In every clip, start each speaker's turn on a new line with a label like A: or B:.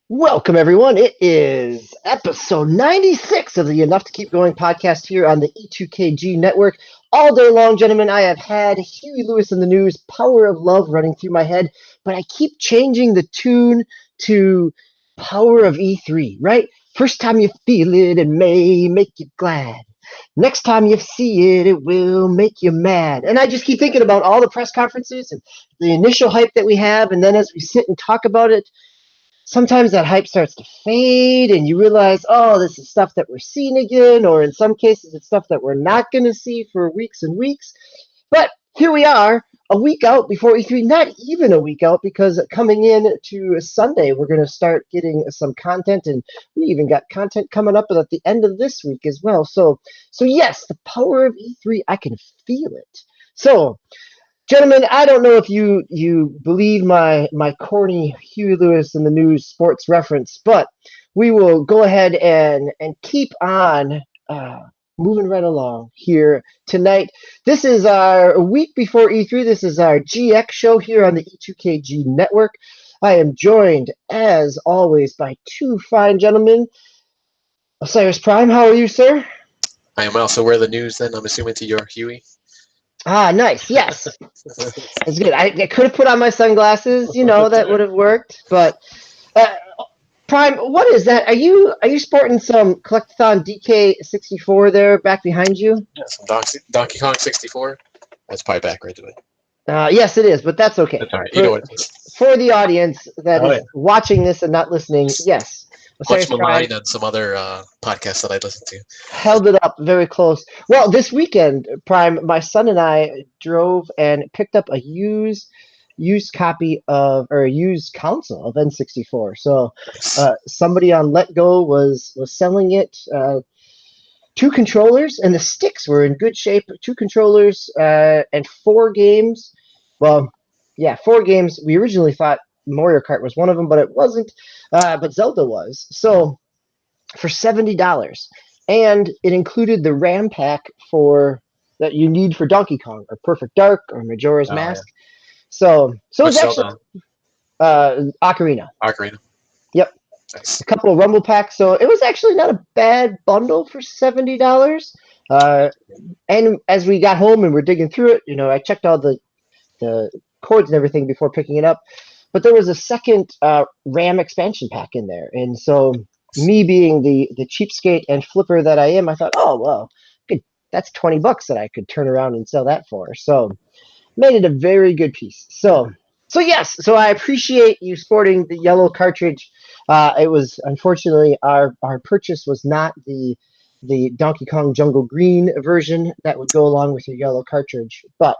A: Welcome, everyone. It is episode 96 of the Enough to Keep Going podcast here on the E2KG network. All day long, gentlemen, I have had Huey Lewis in the News, Power of Love running through my head, but I keep changing the tune to Power of E3, right? First time you feel it, it may make you glad. Next time you see it, it will make you mad. And I just keep thinking about all the press conferences and the initial hype that we have, and then as we sit and talk about it, sometimes that hype starts to fade and you realize, oh, this is stuff that we're seeing again, or in some cases, it's stuff that we're not going to see for weeks and weeks. But here we are, a week out before E3, not even a week out, because coming in to Sunday, we're going to start getting some content, and we even got content coming up at the end of this week as well. So yes, the power of E3, I can feel it. So, gentlemen, I don't know if you believe my corny Huey Lewis in the News sports reference, but we will go ahead and keep on moving right along here tonight. This is our week before E3. This is our GX show here on the E2KG network. I am joined, as always, by two fine gentlemen. Osiris Prime, how are you, sir?
B: I am also where the news then, I'm assuming, to your Huey.
A: Ah, nice. Yes. It's good. I could have put on my sunglasses, that would have worked. But uh, Prime, what is that? Are you sporting some Collectathon DK64 there back behind you?
B: Yeah, some Donkey Kong 64. That's probably back right away.
A: Yes, it is, but that's okay.
B: That's all right. You know what it is.
A: For the audience that is watching this and not listening, yes.
B: Much maligned on some other podcasts that I listen to.
A: Held it up very close. Well, this weekend, Prime, my son and I drove and picked up a used copy of, or a used console of N64. So somebody on Let Go was selling it. Two controllers, and the sticks were in good shape. Two controllers and four games. Well, yeah, four games. We originally thought Mario Kart was one of them, but it wasn't. But Zelda was. So for $70, and it included the RAM pack that you need for Donkey Kong or Perfect Dark or Majora's Mask. Yeah. So it's actually Ocarina.
B: Ocarina.
A: Yep. Nice. A couple of Rumble packs. So it was actually not a bad bundle for $70. And as we got home and we're digging through it, I checked all the cords and everything before picking it up. But there was a second RAM expansion pack in there. And so me being the cheapskate and flipper that I am, I thought, oh, well, good. That's $20 that I could turn around and sell that for. So made it a very good piece. So yes, so I appreciate you sporting the yellow cartridge. It was, unfortunately, our purchase was not the Donkey Kong Jungle Green version that would go along with your yellow cartridge. But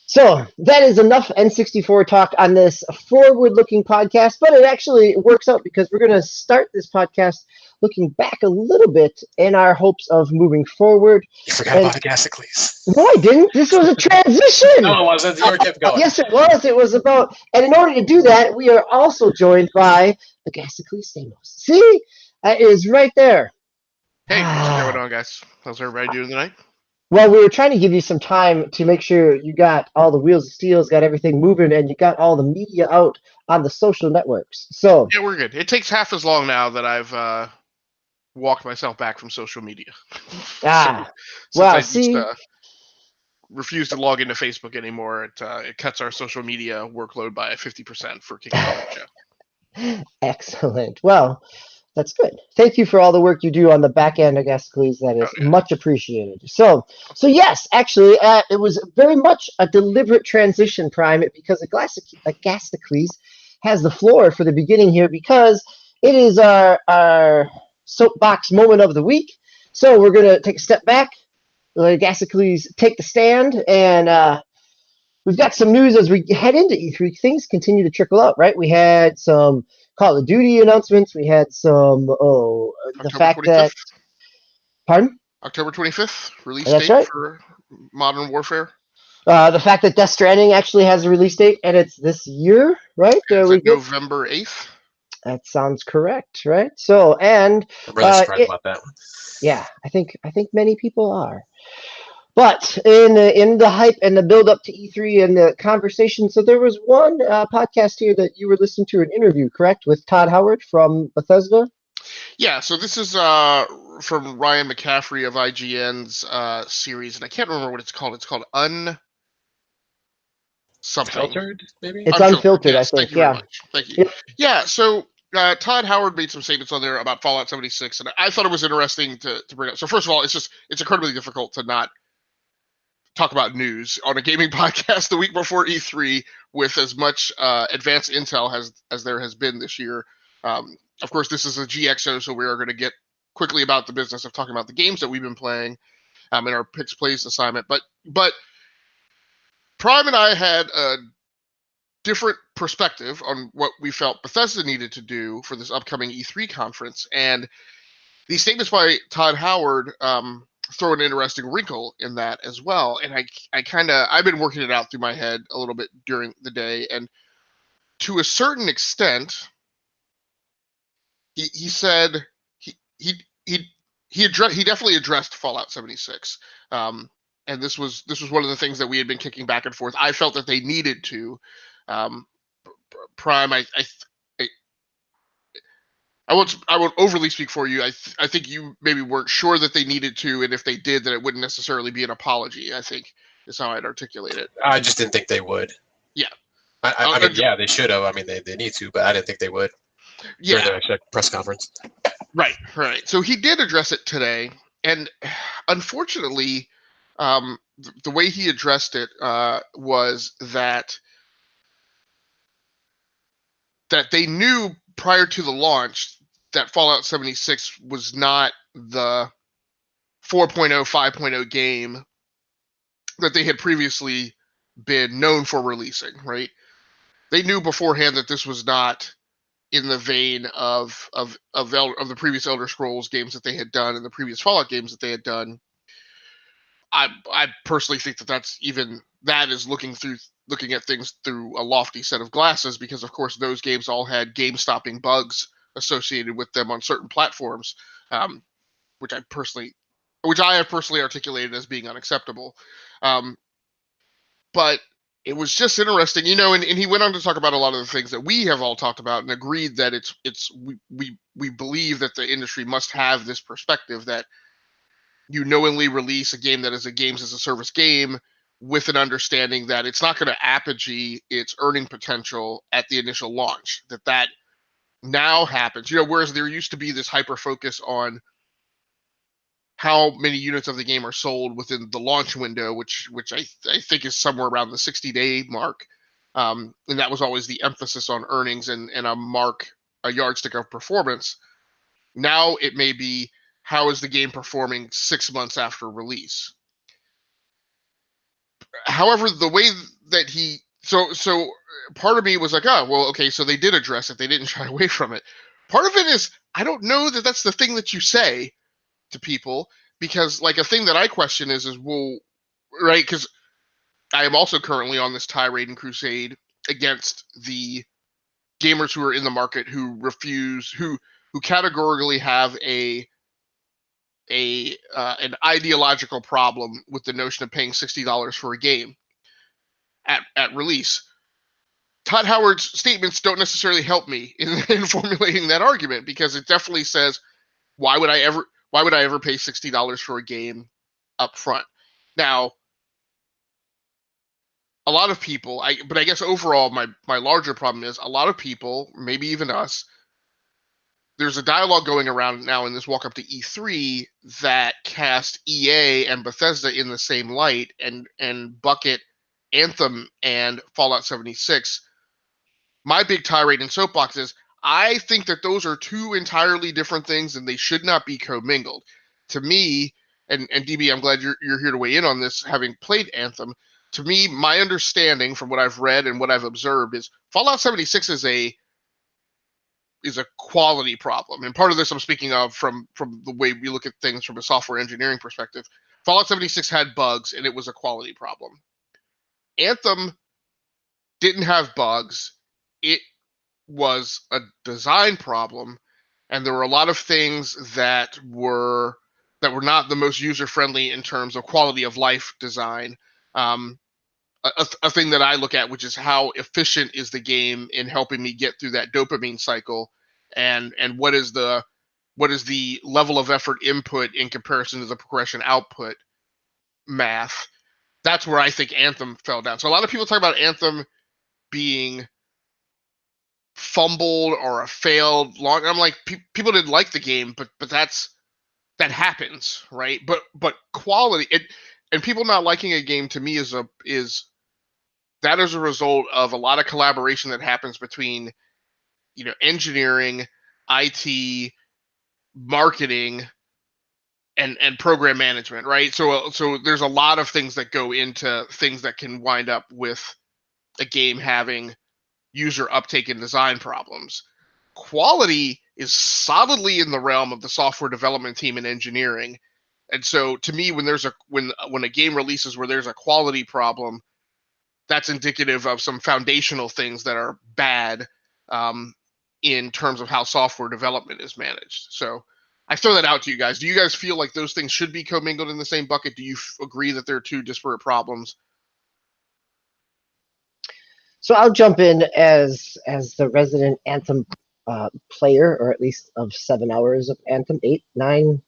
A: so that is enough N64 talk on this forward-looking podcast, but it actually works out because we're going to start this podcast looking back a little bit in our hopes of moving forward.
B: You forgot about Agasicles.
A: No, I didn't. This was a transition.
B: No, it wasn't. You kept going.
A: Yes, it was. It was about, and in order to do that, we are also joined by Agasicles Stamos. See? It is right there.
C: Hey, what's going on, guys? How's everybody doing tonight?
A: Well, we were trying to give you some time to make sure you got all the wheels of steel, got everything moving, and you got all the media out on the social networks. So
C: yeah, we're good. It takes half as long now that I've walked myself back from social media. Refuse to log into Facebook anymore. It cuts our social media workload by 50% for kicking off the show.
A: Excellent. Well, that's good. Thank you for all the work you do on the back end, Agasicles. That is much appreciated. So yes, actually, it was very much a deliberate transition, Prime, because Agasicles has the floor for the beginning here because it is our soapbox moment of the week. So we're going to take a step back, let Agasicles take the stand, and we've got some news as we head into E3. Things continue to trickle out, right? We had some Call of Duty announcements. We had some, the fact 25th. That... Pardon?
C: October 25th, release date for Modern Warfare.
A: The fact that Death Stranding actually has a release date, and it's this year, right?
C: November 8th.
A: That sounds correct, right? So, and...
B: I'm really surprised about that one.
A: Yeah, I think many people are. But in the hype and the build up to E3 and the conversation, so there was one podcast here that you were listening to an interview, correct, with Todd Howard from Bethesda?
C: Yeah, so this is from Ryan McCaffrey of IGN's series, and I can't remember what it's called. It's called something.
B: Filtered, maybe?
A: It's unfiltered,
C: Yes,
A: I think.
C: thank you very
A: Yeah.
C: much. Thank you.
A: Yep.
C: Yeah, so Todd Howard made some statements on there about Fallout 76, and I thought it was interesting to bring up. So first of all, it's incredibly difficult to not talk about news on a gaming podcast the week before E3 with as much advanced intel as there has been this year. Of course, this is a GXO, so we are going to get quickly about the business of talking about the games that we've been playing in our Picks Plays assignment. But Prime and I had a different perspective on what we felt Bethesda needed to do for this upcoming E3 conference. And these statements by Todd Howard throw an interesting wrinkle in that as well. And I've been working it out through my head a little bit during the day. And to a certain extent, he said he definitely addressed Fallout 76. And this was one of the things that we had been kicking back and forth. I felt that they needed to. Prime, I won't overly speak for you. I think you maybe weren't sure that they needed to, and if they did, that it wouldn't necessarily be an apology. I think is how I'd articulate it.
B: I just didn't think they would.
C: Yeah.
B: I mean, yeah, they should have. I mean, they need to, but I didn't think they would.
C: Yeah.
B: During their press conference.
C: Right. So he did address it today, and unfortunately, the way he addressed it was that they knew prior to the launch that Fallout 76 was not the 4.0, 5.0 game that they had previously been known for releasing, right? They knew beforehand that this was not in the vein of the previous Elder Scrolls games that they had done and the previous Fallout games that they had done. I personally think that is looking at things through a lofty set of glasses, because of course those games all had game-stopping bugs associated with them on certain platforms, which I have personally articulated as being unacceptable. But it was just interesting, and he went on to talk about a lot of the things that we have all talked about and agreed that we believe that the industry must have this perspective that you knowingly release a game that is a games as a service game with an understanding that it's not going to apogee its earning potential at the initial launch. That now happens, whereas there used to be this hyper focus on how many units of the game are sold within the launch window, which I think is somewhere around the 60-day mark. And that was always the emphasis on earnings and a yardstick of performance. Now it may be, how is the game performing 6 months after release? However, the way that so part of me was like, oh, well, okay, so they did address it. They didn't shy away from it. Part of it is, I don't know that that's the thing that you say to people, because like a thing that I question is well, right, because I am also currently on this tirade and crusade against the gamers who are in the market who categorically have an ideological problem with the notion of paying $60 for a game at release. Todd Howard's statements don't necessarily help me in formulating that argument, because it definitely says, why would I ever pay $60 for a game up front? Now, a lot of people, but I guess overall my larger problem is a lot of people, maybe even us, there's a dialogue going around now in this walk up to E3 that cast EA and Bethesda in the same light and bucket Anthem and Fallout 76. My big tirade and soapbox is, I think that those are two entirely different things and they should not be commingled. To me, and DB, I'm glad you're here to weigh in on this, having played Anthem. To me, my understanding from what I've read and what I've observed is Fallout 76 is a quality problem. And part of this I'm speaking of from the way we look at things from a software engineering perspective. Fallout 76 had bugs and it was a quality problem. Anthem didn't have bugs. It was a design problem, and there were a lot of things that were that were not the most user-friendly in terms of quality of life design. A thing that I look at, which is how efficient is the game in helping me get through that dopamine cycle, and what is the level of effort input in comparison to the progression output math. That's where I think Anthem fell down. So a lot of people talk about Anthem being fumbled or a failed long. I'm like, people didn't like the game, but that happens, right? But quality and people not liking a game to me is that is a result of a lot of collaboration that happens between, engineering, IT, marketing, and program management, right? So there's a lot of things that go into things that can wind up with a game having user uptake and design problems. Quality is solidly in the realm of the software development team and engineering. And so to me, when a game releases where there's a quality problem, that's indicative of some foundational things that are bad in terms of how software development is managed. So I throw that out to you guys. Do you guys feel like those things should be commingled in the same bucket? Do you agree that they're two disparate problems?
A: So I'll jump in as the resident Anthem player, or at least of 7 hours of Anthem, 9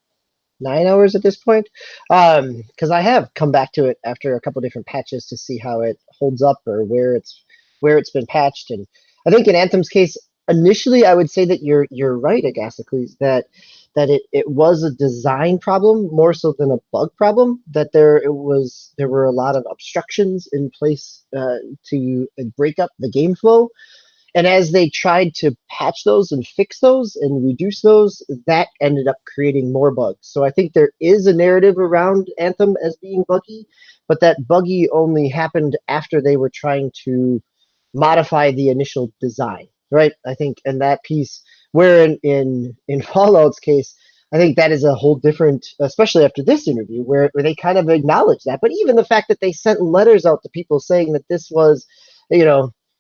A: hours at this point, because I have come back to it after a couple different patches to see how it holds up or where it's been patched. And I think in Anthem's case, initially I would say that you're right, Agasicles, that it was a design problem more so than a bug problem. That there were a lot of obstructions in place to break up the game flow. And as they tried to patch those and fix those and reduce those, that ended up creating more bugs. So I think there is a narrative around Anthem as being buggy, but that buggy only happened after they were trying to modify the initial design, right? I think in that piece, where in Fallout's case, I think that is a whole different, especially after this interview, where they kind of acknowledge that. But even the fact that they sent letters out to people saying that this was,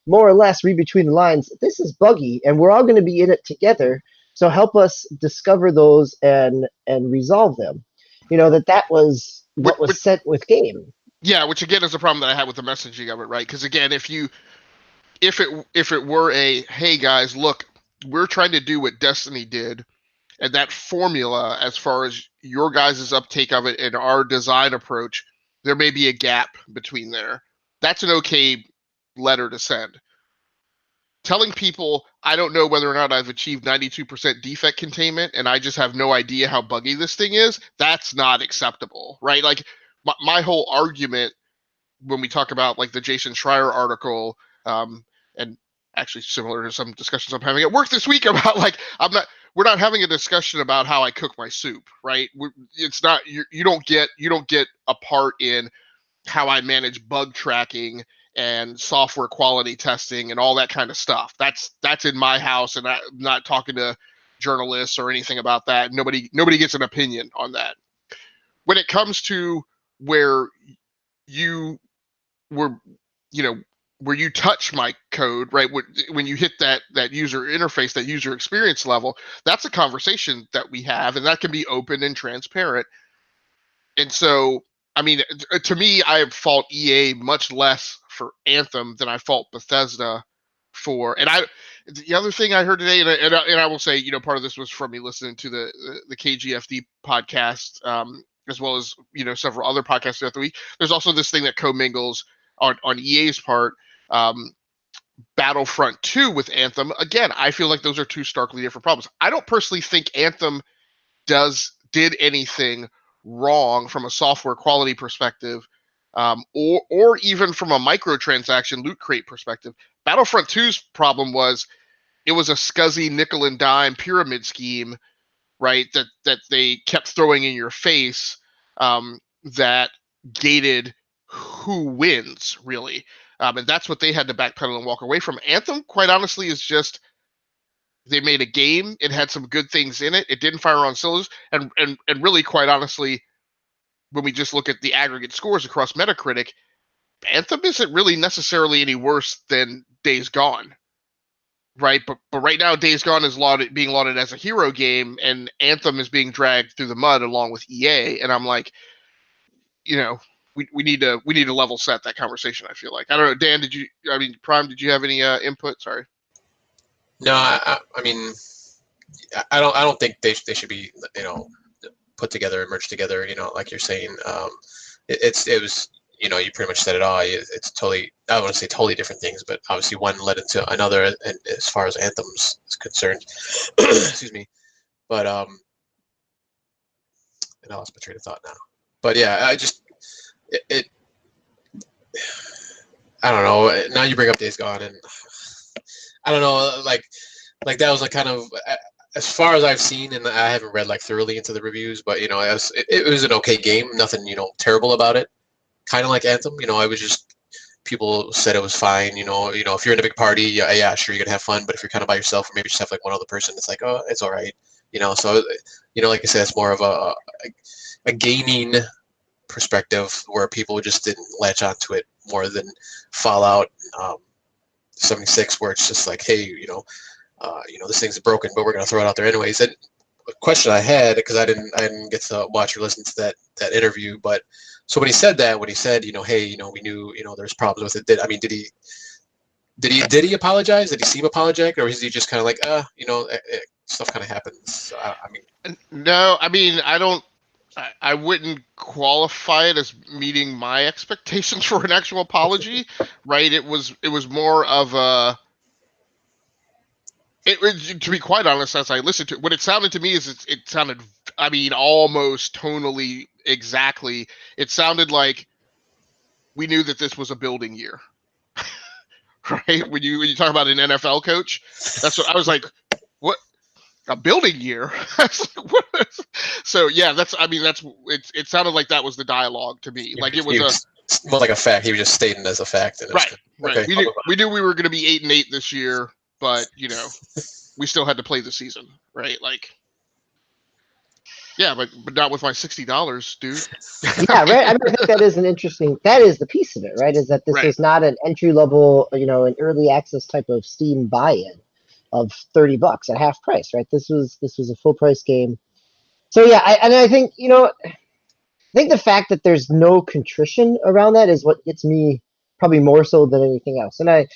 A: more or less, read between the lines, this is buggy and we're all going to be in it together, so help us discover those and resolve them. That was what was set with game.
C: Yeah, which again is a problem that I had with the messaging of it, right? Because again, if it were a, hey guys, look, we're trying to do what Destiny did, and that formula as far as your guys' uptake of it and our design approach, there may be a gap between there. That's an okay letter to send. Telling people, I don't know whether or not I've achieved 92% defect containment and I just have no idea how buggy this thing is, that's not acceptable, right? Like my whole argument when we talk about like the Jason Schreier article, and actually similar to some discussions I'm having at work this week about like, we're not having a discussion about how I cook my soup, right? It's not, you don't get a part in how I manage bug tracking and software quality testing and all that kind of stuff. That's in my house, and I'm not talking to journalists or anything about that. Nobody gets an opinion on that. When it comes to where you were, where you touch my code, right? When you hit that user interface, that user experience level, that's a conversation that we have, and that can be open and transparent. And so, I mean, to me, I fault EA much less for Anthem than I fault Bethesda for. And the other thing I heard today, and I will say, part of this was from me listening to the KGFD podcast, as well as several other podcasts throughout the week. There's also this thing that commingles on EA's part, Battlefront 2 with Anthem. Again, I feel like those are two starkly different problems. I don't personally think Anthem did anything wrong from a software quality perspective, or even from a microtransaction loot crate perspective. Battlefront 2's problem was it was a scuzzy nickel and dime pyramid scheme, right? That they kept throwing in your face, that gated who wins, really. And that's what they had to backpedal and walk away from. Anthem, quite honestly, is just, they made a game. It had some good things in it. It didn't fire on cylinders. And really, quite honestly, when we just look at the aggregate scores across Metacritic, Anthem isn't really necessarily any worse than Days Gone. right? But right now, Days Gone is being lauded as a hero game, and Anthem is being dragged through the mud along with EA. And I'm like, we need to level set that conversation. I feel like I don't know, Dan. Prime? Did you have any input? Sorry.
B: No, I mean, I don't think they should be put together and merged together. Like you're saying, it was. You pretty much said it all. It's totally, I don't want to say totally different things, but obviously one led into another, and as far as Anthem's is concerned, excuse me. But and I lost my train of thought now. But yeah, I don't know. Now you bring up Days Gone, and I don't know, like that was like kind of, as far as I've seen, and I haven't read like thoroughly into the reviews, but it was an okay game. Nothing terrible about it. Kind of like Anthem, I was just, people said it was fine. If you're in a big party, yeah, sure, you're gonna have fun. But if you're kind of by yourself, or maybe just have like one other person, it's like, oh, it's all right. So like I said, it's more of a gaming perspective where people just didn't latch onto it more than Fallout 76, where it's just like, hey, this thing's broken, but we're gonna throw it out there anyways. And a question I had, because I didn't get to watch or listen to that interview, but so when he said, hey, we knew, there's problems with it. Did he apologize? Did he seem apologetic, or is he just kind of like, stuff kind of happens? So,
C: No, I wouldn't qualify it as meeting my expectations for an actual apology, right? It was more of a. To be quite honest, as I listened to it, what it sounded to me is it sounded, almost tonally exactly. It sounded like we knew that this was a building year, right? When you talk about an NFL coach, that's what I was like. What, a building year? So yeah, it sounded like that was the dialogue to me. Like it was
B: more like a fact. He was just stating as a fact. And
C: right.
B: Okay,
C: we knew we were going to be 8-8 this year, but we still had to play the season, right? Like, yeah, but not with my $60, dude.
A: Yeah, right. I think that is that is the piece of it, right? Is that this is not an entry level, an early access type of Steam buy-in of $30 at half price, right? This was a full price game. So yeah, I think, I think the fact that there's no contrition around that is what gets me probably more so than anything else. And I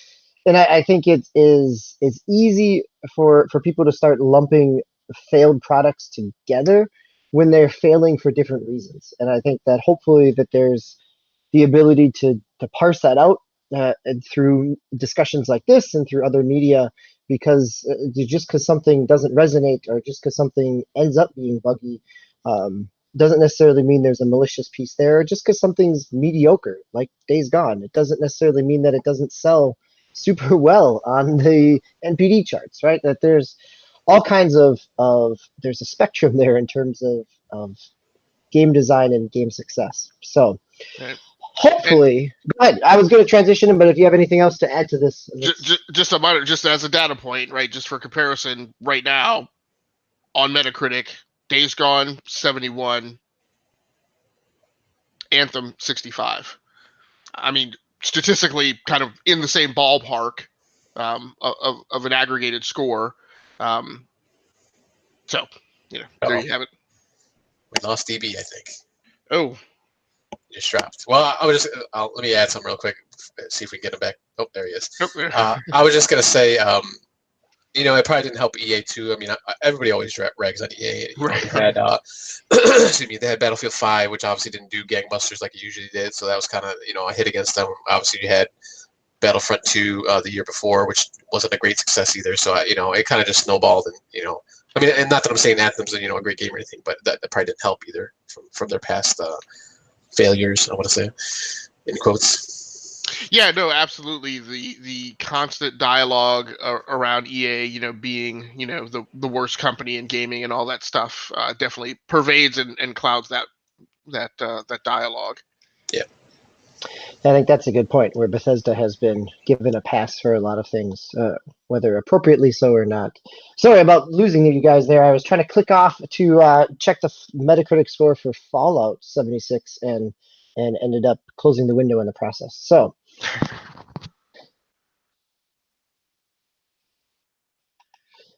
A: think it is easy for people to start lumping failed products together when they're failing for different reasons. And I think that hopefully that there's the ability to parse that out and through discussions like this and through other media, because just because something doesn't resonate or just because something ends up being buggy doesn't necessarily mean there's a malicious piece there. Or just because something's mediocre, like Days Gone, it doesn't necessarily mean that it doesn't sell super well on the NPD charts, right? That there's all kinds of there's a spectrum there in terms of game design and game success. So hopefully, go ahead. I was going to transition, but if you have anything else to add to this.
C: Just as a data point, right? Just for comparison, right now on Metacritic, Days Gone 71, Anthem 65. Statistically kind of in the same ballpark of an aggregated score. So, there you have it.
B: We lost DB, I think.
C: Oh.
B: Just dropped. Well, let me add something real quick, see if we can get him back. Oh, there he is. I was just going to say, it probably didn't help EA too. Everybody always rags on EA. They had, excuse me, they had Battlefield 5, which obviously didn't do gangbusters like it usually did. So that was kind of, a hit against them. Obviously, you had Battlefront 2 the year before, which wasn't a great success either. So, it kind of just snowballed. And, and not that I'm saying Anthem's, a great game or anything, but that probably didn't help either from their past failures, I want to say, in quotes.
C: Yeah, no, absolutely. The constant dialogue around EA, being, the worst company in gaming and all that stuff, definitely pervades and clouds that dialogue.
B: Yeah.
A: I think that's a good point, where Bethesda has been given a pass for a lot of things, whether appropriately so or not. Sorry about losing you guys there. I was trying to click off to check the Metacritic score for Fallout 76 and ended up closing the window in the process. So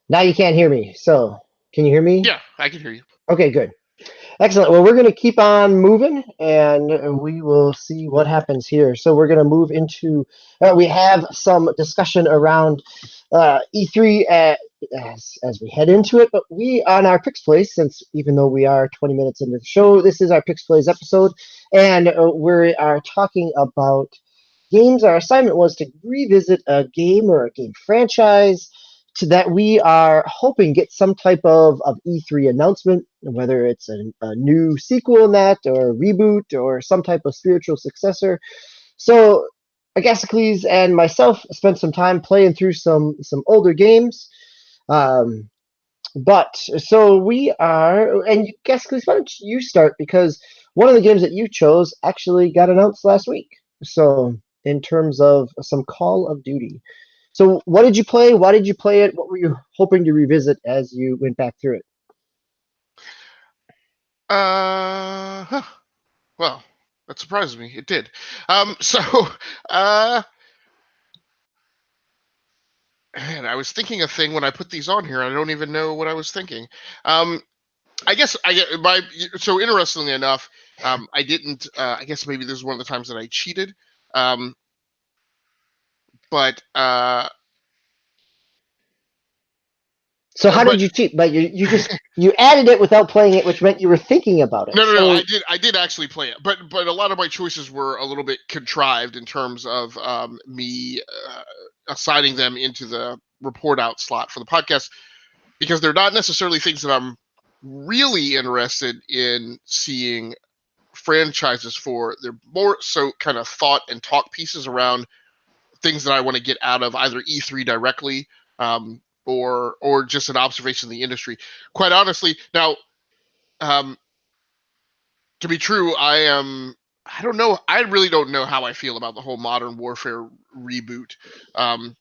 A: Now you can't hear me. So can you hear me?
C: Yeah, I can hear you.
A: Okay, good. Excellent. Well, we're going to keep on moving and we will see what happens here. So we're going to move into, we have some discussion around E3 as we head into it, but we on our Picks Plays, since even though we are 20 minutes into the show, this is our Picks Plays episode, and we are talking about games. Our assignment was to revisit a game or a game franchise that we are hoping get some type of E3 announcement, whether it's a new sequel in that or a reboot or some type of spiritual successor. So Agasicles and myself spent some time playing through some older games. But so we are, and Agasicles, why don't you start? Because one of the games that you chose actually got announced last week. So in terms of some Call of Duty. So what did you play? Why did you play it? What were you hoping to revisit as you went back through it?
C: Well, that surprised me. It did. Man, I was thinking a thing when I put these on here. I don't even know what I was thinking. I guess I get my. So interestingly enough, I didn't. I guess maybe this is one of the times that I cheated. But
A: So how did you cheat? But you just you added it without playing it, which meant you were thinking about it.
C: No. I did actually play it, but a lot of my choices were a little bit contrived in terms of me assigning them into the report out slot for the podcast, because they're not necessarily things that I'm really interested in seeing franchises for. They're more so kind of thought and talk pieces around things that I want to get out of either E3 directly, or just an observation of the industry. Quite honestly, now, to be true, I don't know. I really don't know how I feel about the whole Modern Warfare reboot. I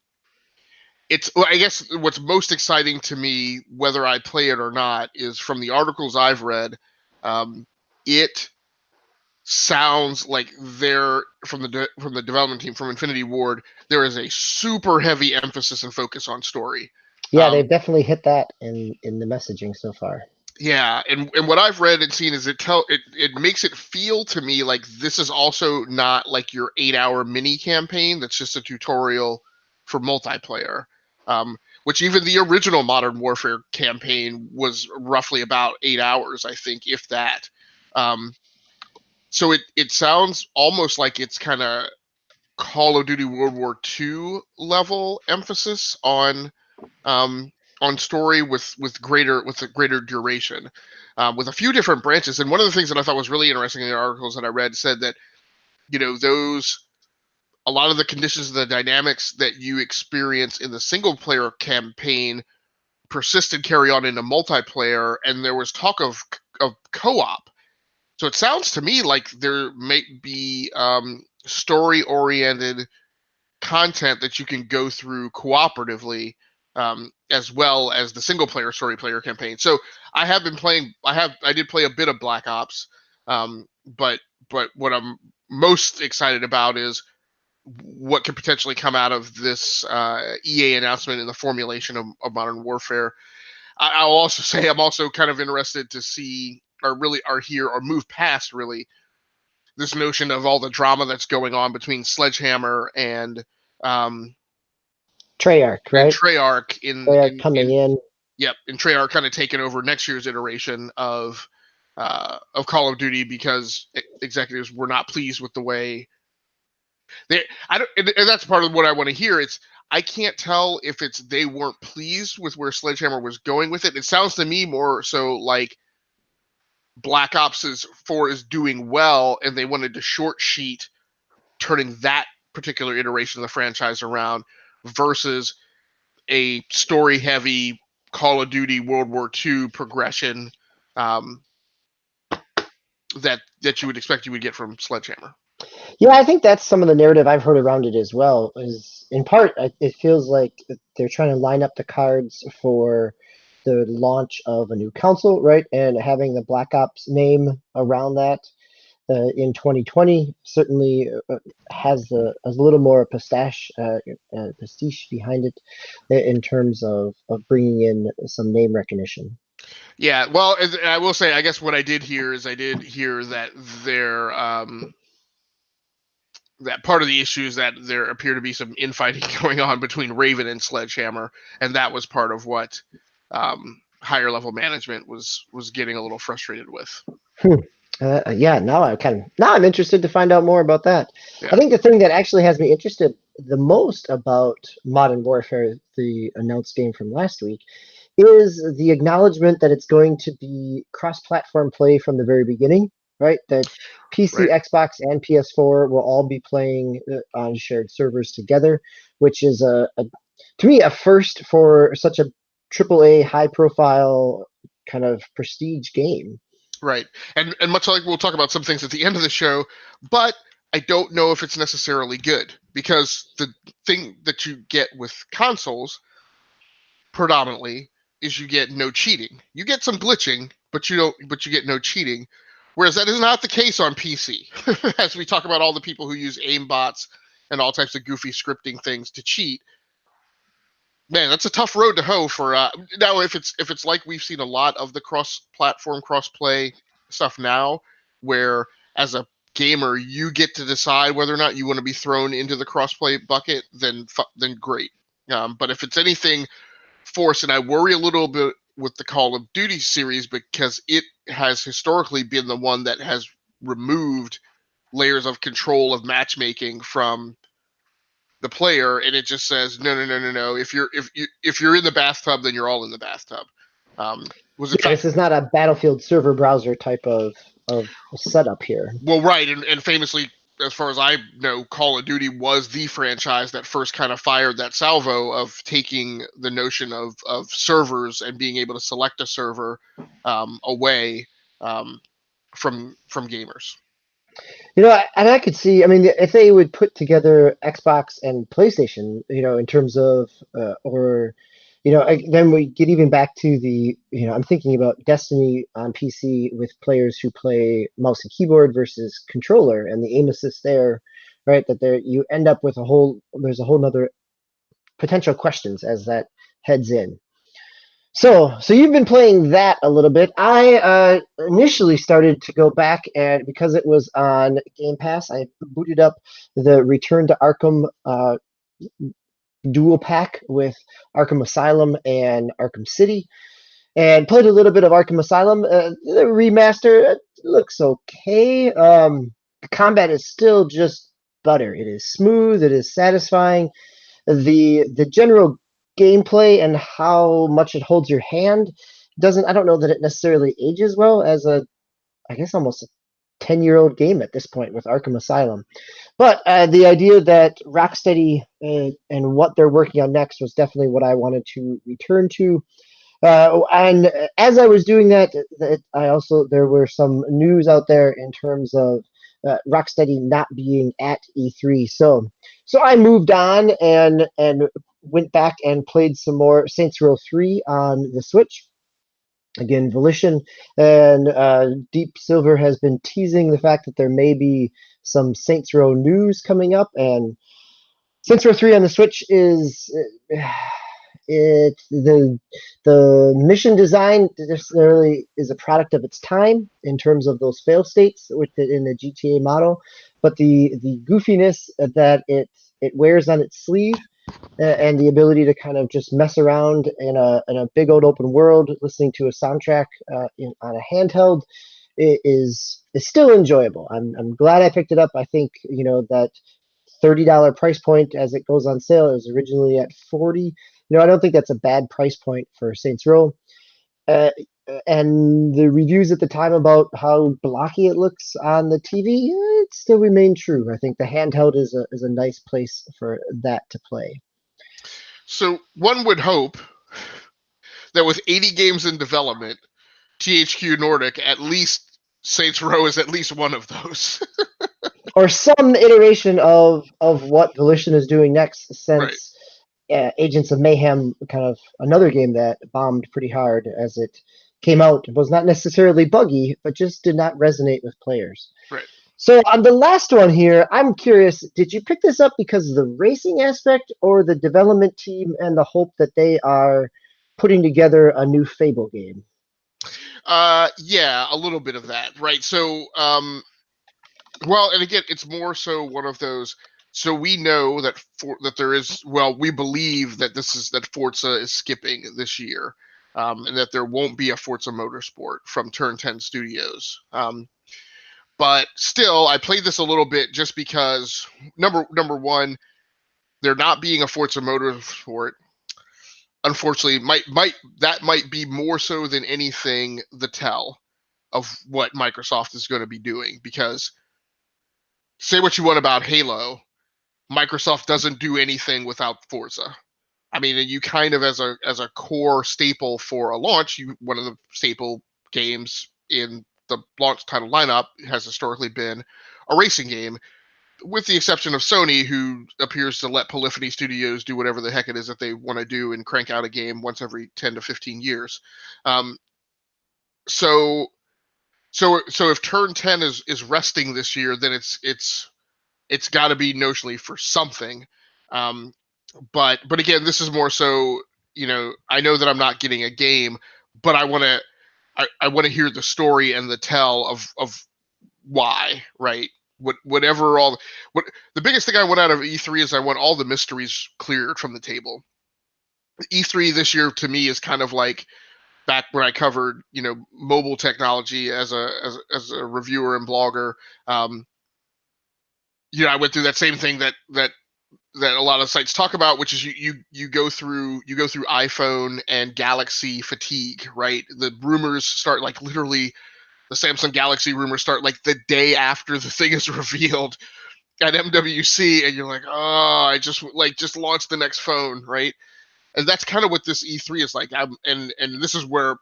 C: guess what's most exciting to me, whether I play it or not, is from the articles I've read. It sounds like they're from the development team from Infinity Ward. There is a super heavy emphasis and focus on story.
A: Yeah, they've definitely hit that in the messaging so far.
C: Yeah, and what I've read and seen is it makes it feel to me like this is also not like your 8-hour mini campaign that's just a tutorial for multiplayer. Which even the original Modern Warfare campaign was roughly about 8 hours, I think, if that. So it sounds almost like it's kind of Call of Duty World War II level emphasis on story with a greater duration, with a few different branches. And one of the things that I thought was really interesting in the articles that I read said that, a lot of the conditions and the dynamics that you experience in the single player campaign persist and carry on into multiplayer, and there was talk of co-op. So it sounds to me like there may be story oriented content that you can go through cooperatively, as well as the single player story player campaign. So I have been playing. I did play a bit of Black Ops, but what I'm most excited about is what could potentially come out of this EA announcement in the formulation of Modern Warfare. I'll also say I'm also kind of interested to see, or move past really this notion of all the drama that's going on between Sledgehammer and
A: Treyarch, right?
C: And Treyarch
A: coming in.
C: Yep, and Treyarch kind of taking over next year's iteration of Call of Duty, because executives were not pleased with the way and that's part of what I want to hear. I can't tell if they weren't pleased with where Sledgehammer was going with it. It sounds to me more so like Black Ops 4 is doing well, and they wanted to short sheet turning that particular iteration of the franchise around, versus a story heavy Call of Duty World War II progression that you would expect you would get from Sledgehammer.
A: Yeah, I think that's some of the narrative I've heard around it as well. Is in part, it feels like they're trying to line up the cards for the launch of a new console, right? And having the Black Ops name around that. in 2020. Certainly has a little more prestige behind it in terms of bringing in some name recognition.
C: Yeah, well, I will say, I guess what I did hear that that part of the issue is that there appear to be some infighting going on between Raven and Sledgehammer, and that was part of what higher level management was getting a little frustrated with.
A: Yeah, now I'm interested to find out more about that.
C: Yeah.
A: I think the thing that actually has me interested the most about Modern Warfare, the announced game from last week, is the acknowledgement that it's going to be cross-platform play from the very beginning, right? That PC,
C: Right.
A: Xbox, and PS4 will all be playing on shared servers together, which is to me a first for such a AAA high-profile kind of prestige game.
C: Right. And much like we'll talk about some things at the end of the show, but I don't know if it's necessarily good, because the thing that you get with consoles predominantly is you get no cheating. You get some glitching, but you get no cheating. Whereas that is not the case on PC. As we talk about all the people who use aimbots and all types of goofy scripting things to cheat. Man, that's a tough road to hoe for now. If it's like we've seen a lot of the cross-platform, cross-play stuff now, where as a gamer you get to decide whether or not you want to be thrown into the cross-play bucket, then great. But if it's anything forced, and I worry a little bit with the Call of Duty series, because it has historically been the one that has removed layers of control of matchmaking from the player, and it just says no. If you're in the bathtub, then you're all in the bathtub.
A: This is not a Battlefield server browser type of setup here.
C: Well, right, and famously, as far as I know, Call of Duty was the franchise that first kind of fired that salvo of taking the notion of servers and being able to select a server away from gamers.
A: And I could see, I mean, if they would put together Xbox and PlayStation, in terms of, then we get even back to the, I'm thinking about Destiny on PC with players who play mouse and keyboard versus controller, and the aim assist there, right? That there you end up with there's a whole nother potential questions as that heads in. So you've been playing that a little bit. I initially started to go back, and because it was on Game Pass, I booted up the Return to Arkham dual pack with Arkham Asylum and Arkham City, and played a little bit of Arkham Asylum. The remaster looks okay. The combat is still just butter. It is smooth. It is satisfying. The general gameplay and how much it holds your hand I don't know that it necessarily ages well as I guess almost a 10-year-old game at this point with Arkham Asylum. But the idea that Rocksteady and what they're working on next was definitely what I wanted to return to. And as I was doing that, there were some news out there in terms of Rocksteady not being at E3. So I moved on and went back and played some more Saints Row 3 on the Switch. Again, Volition and Deep Silver has been teasing the fact that there may be some Saints Row news coming up, and Saints Row 3 on the Switch is the mission design necessarily is a product of its time in terms of those fail states in the GTA model, but the goofiness that it wears on its sleeve and the ability to kind of just mess around in a big old open world, listening to a soundtrack on a handheld is still enjoyable. I'm glad I picked it up. I think that $30 price point as it goes on sale. It was originally at $40. I don't think that's a bad price point for Saints Row. And the reviews at the time about how blocky it looks on the TV, it still remained true. I think the handheld is a nice place for that to play.
C: So one would hope that with 80 games in development, THQ Nordic, at least Saints Row is at least one of those.
A: Or some iteration of what Volition is doing next, since Agents of Mayhem, kind of another game that bombed pretty hard as it came out. It was not necessarily buggy, but just did not resonate with players.
C: Right.
A: So on the last one here, I'm curious, did you pick this up because of the racing aspect or the development team and the hope that they are putting together a new Fable game?
C: Yeah, a little bit of that, right? So, well, and again, it's more so one of those. So we know that that there is. Well, we believe that that Forza is skipping this year, and that there won't be a Forza Motorsport from Turn 10 Studios. But still, I played this a little bit just because number one, there not being a Forza Motorsport, unfortunately, might be more so than anything the tell of what Microsoft is going to be doing. Because say what you want about Halo, Microsoft doesn't do anything without Forza. I mean, you kind of as a core staple for a launch, one of the staple games in the launch title lineup has historically been a racing game, with the exception of Sony, who appears to let Polyphony Studios do whatever the heck it is that they want to do and crank out a game once every 10 to 15 years. So if Turn 10 is resting this year, then it's got to be notionally for something. But again, this is more so, I know that I'm not getting a game, but I want to hear the story and the tell of why, right? The biggest thing I want out of E3 is I want all the mysteries cleared from the table. E3 this year to me is kind of like back when I covered, mobile technology as a reviewer and blogger. I went through that same thing that a lot of sites talk about, which is you go through iPhone and Galaxy fatigue, right? The rumors start like literally the Samsung Galaxy rumors start like the day after the thing is revealed at MWC, and you're like, oh, I just launched the next phone, right? And that's kind of what this E3 is like. And this is where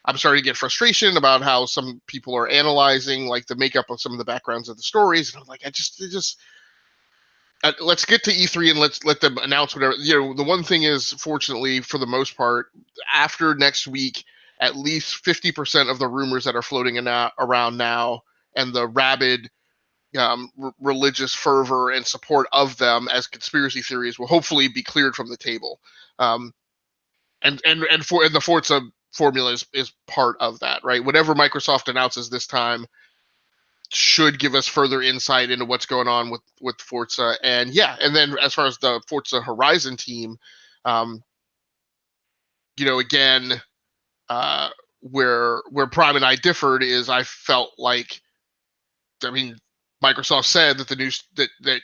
C: I'm starting to get frustration about how some people are analyzing like the makeup of some of the backgrounds of the stories, and I'm like, let's get to E3 and let's let them announce whatever. The one thing is, fortunately, for the most part, after next week, at least 50% of the rumors that are floating around now and the rabid religious fervor and support of them as conspiracy theories will hopefully be cleared from the table. And the Forza formula is part of that, right? Whatever Microsoft announces this time should give us further insight into what's going on with Forza. And then as far as the Forza Horizon team, again, where Prime and I differed is I felt like, Microsoft said that the news that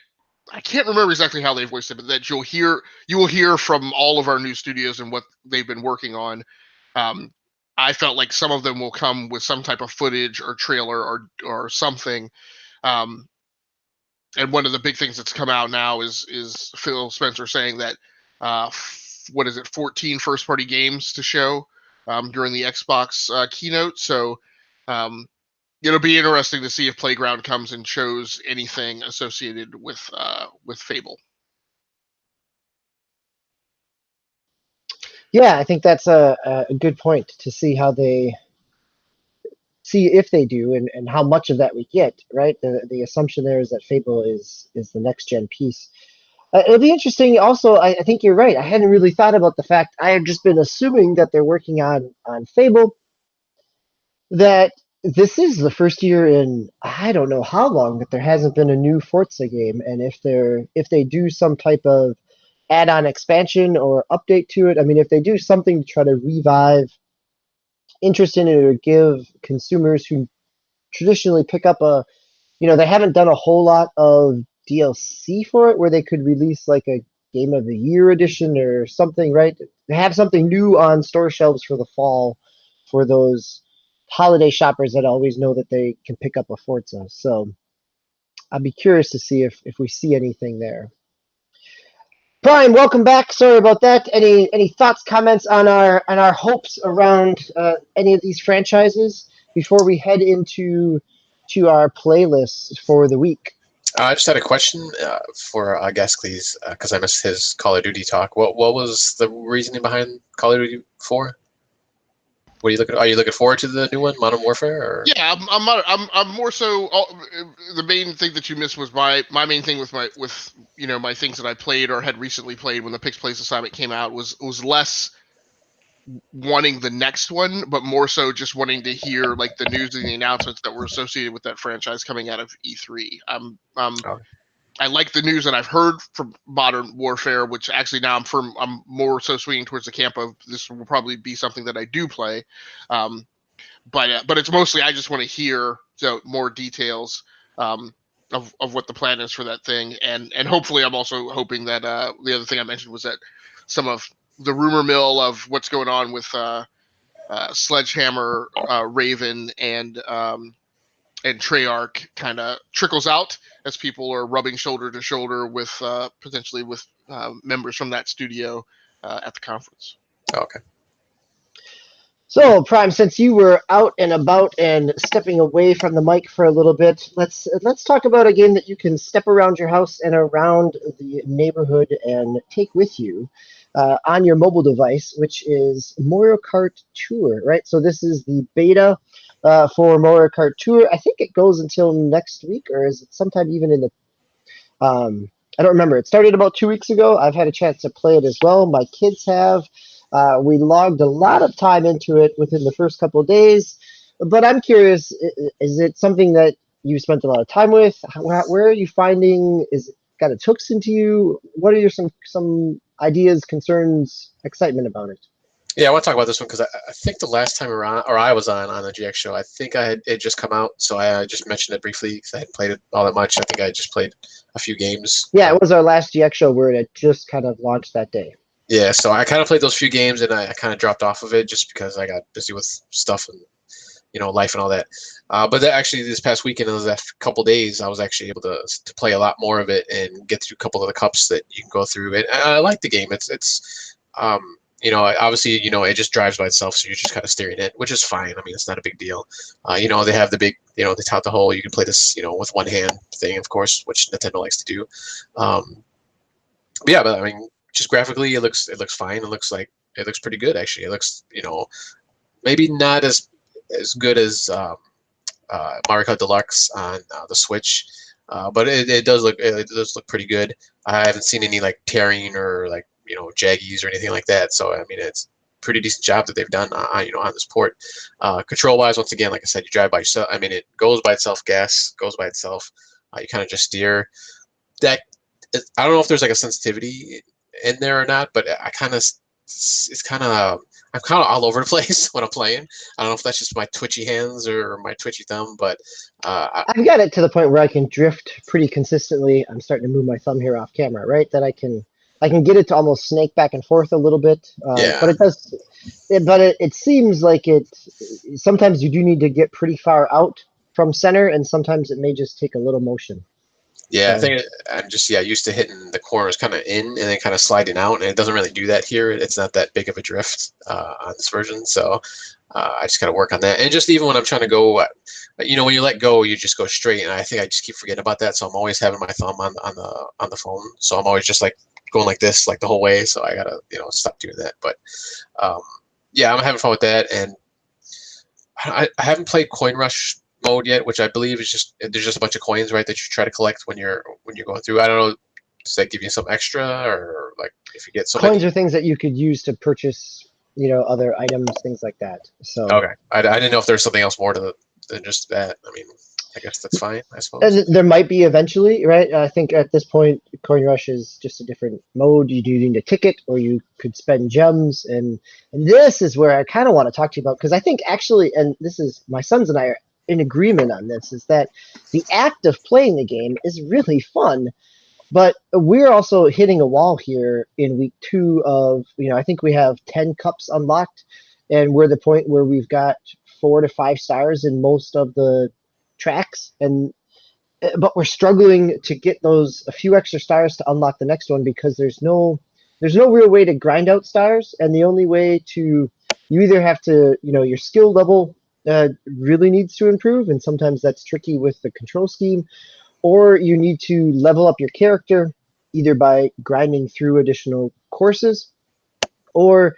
C: I can't remember exactly how they voiced it, but that you will hear from all of our new studios and what they've been working on. I felt like some of them will come with some type of footage or trailer or something. And one of the big things that's come out now is Phil Spencer saying that 14 first-party games to show during the Xbox keynote. So it'll be interesting to see if Playground comes and shows anything associated with Fable.
A: Yeah, I think that's a good point to see how they see if they do and how much of that we get, right? The assumption there is that Fable is the next gen piece. It'll be interesting. Also, I think you're right. I hadn't really thought about the fact I had just been assuming that they're working on Fable. That this is the first year in I don't know how long that there hasn't been a new Forza game, and if they do some type of add-on expansion or update to it, I mean, if they do something to try to revive interest in it or give consumers who traditionally pick up they haven't done a whole lot of DLC for it where they could release like a Game of the Year edition or something, right? They have something new on store shelves for the fall for those holiday shoppers that always know that they can pick up a Forza. So I'd be curious to see if we see anything there. Brian, welcome back. Sorry about that. Any thoughts, comments on our hopes around any of these franchises before we head into our playlists for the week?
B: I just had a question for Gascles, because I missed his Call of Duty talk. What was the reasoning behind Call of Duty 4? What are you looking? Are you looking forward to the new one, Modern Warfare? Or?
C: Yeah, I'm more so. The main thing that you missed was my main thing with my things that I played or had recently played when the Pix Place assignment came out was less wanting the next one, but more so just wanting to hear like the news and the announcements that were associated with that franchise coming out of E3. I like the news that I've heard from Modern Warfare, which actually now I'm more so swinging towards the camp of this will probably be something that I do play. But it's mostly I just want to hear more details of what the plan is for that thing, and hopefully I'm also hoping that the other thing I mentioned was that some of the rumor mill of what's going on with Sledgehammer, Raven, and Treyarch kind of trickles out as people are rubbing shoulder to shoulder with potentially with members from that studio at the conference.
B: Okay.
A: So, Prime, since you were out and about and stepping away from the mic for a little bit, let's talk about a game that you can step around your house and around the neighborhood and take with you on your mobile device, which is Mario Kart Tour, right? So this is the beta for Mario Kart Tour. I think it goes until next week, or is it sometime even in the I don't remember. It started about 2 weeks ago. I've had a chance to play it as well. My kids have. We logged a lot of time into it within the first couple of days. But I'm curious, is it something that you spent a lot of time with? Where are you finding? Is it got its hooks into you? What are your some ideas, concerns, excitement about it?
B: Yeah, I want to talk about this one because I think the last time around, or I was on the GX show, I think it just come out, so I just mentioned it briefly because I hadn't played it all that much. I think I just played a few games.
A: Yeah, it was our last GX show where it just kind of launched that day.
B: Yeah, so I kind of played those few games and I kind of dropped off of it just because I got busy with stuff and life and all that. But actually, this past weekend, in the couple days, I was actually able to play a lot more of it and get through a couple of the cups that you can go through. And I like the game. It's obviously, it just drives by itself, so you're just kind of steering it, which is fine. I mean, it's not a big deal. They have the big, they tout the whole, you can play this, with one hand thing, of course, which Nintendo likes to do. But I mean, just graphically, it looks fine. It looks pretty good, actually. It looks, maybe not as good as Mario Kart Deluxe on the Switch, but it does look pretty good. I haven't seen any like tearing or like jaggies or anything like that. So I mean, it's a pretty decent job that they've done on this port. Control wise, once again, like I said, you drive by yourself. I mean, it goes by itself. Gas goes by itself. You kind of just steer. I don't know if there's like a sensitivity in there or not, but I'm kind of all over the place when I'm playing. I don't know if that's just my twitchy hands or my twitchy thumb, but
A: I've got it to the point where I can drift pretty consistently. I'm starting to move my thumb here off camera, right? That I can get it to almost snake back and forth a little bit.
B: Yeah.
A: But it does. It seems like sometimes you do need to get pretty far out from center, and sometimes it may just take a little motion.
B: Yeah, I think I'm just used to hitting the corners kind of in and then kind of sliding out, and it doesn't really do that here. It's not that big of a drift on this version, so I just got to work on that. And just even when I'm trying to go, when you let go, you just go straight, and I think I just keep forgetting about that. So I'm always having my thumb on the phone, so I'm always just like going like this like the whole way. So I gotta stop doing that. But I'm having fun with that, and I haven't played Coin Rush mode yet, which I believe is there's just a bunch of coins, right, that you try to collect when you're going through. I don't know, does that give you some extra, or like if you get so
A: coins are things that you could use to purchase other items, things like that. So
B: okay, I didn't know if there's something else more than just that. I mean, I guess that's fine, I suppose.
A: And there might be eventually, right? I think at this point, Coin Rush is just a different mode. You do need a ticket, or you could spend gems. And this is where I kind of want to talk to you about, because I think actually, and this is my sons and I are in agreement on this, is that the act of playing the game is really fun. But we're also hitting a wall here in week 2 of, I think we have 10 cups unlocked, and we're at the point where we've got 4 to 5 stars in most of the tracks, but we're struggling to get a few extra stars to unlock the next one, because there's no real way to grind out stars, and the only way you either have to, your skill level really needs to improve, and sometimes that's tricky with the control scheme, or you need to level up your character either by grinding through additional courses, or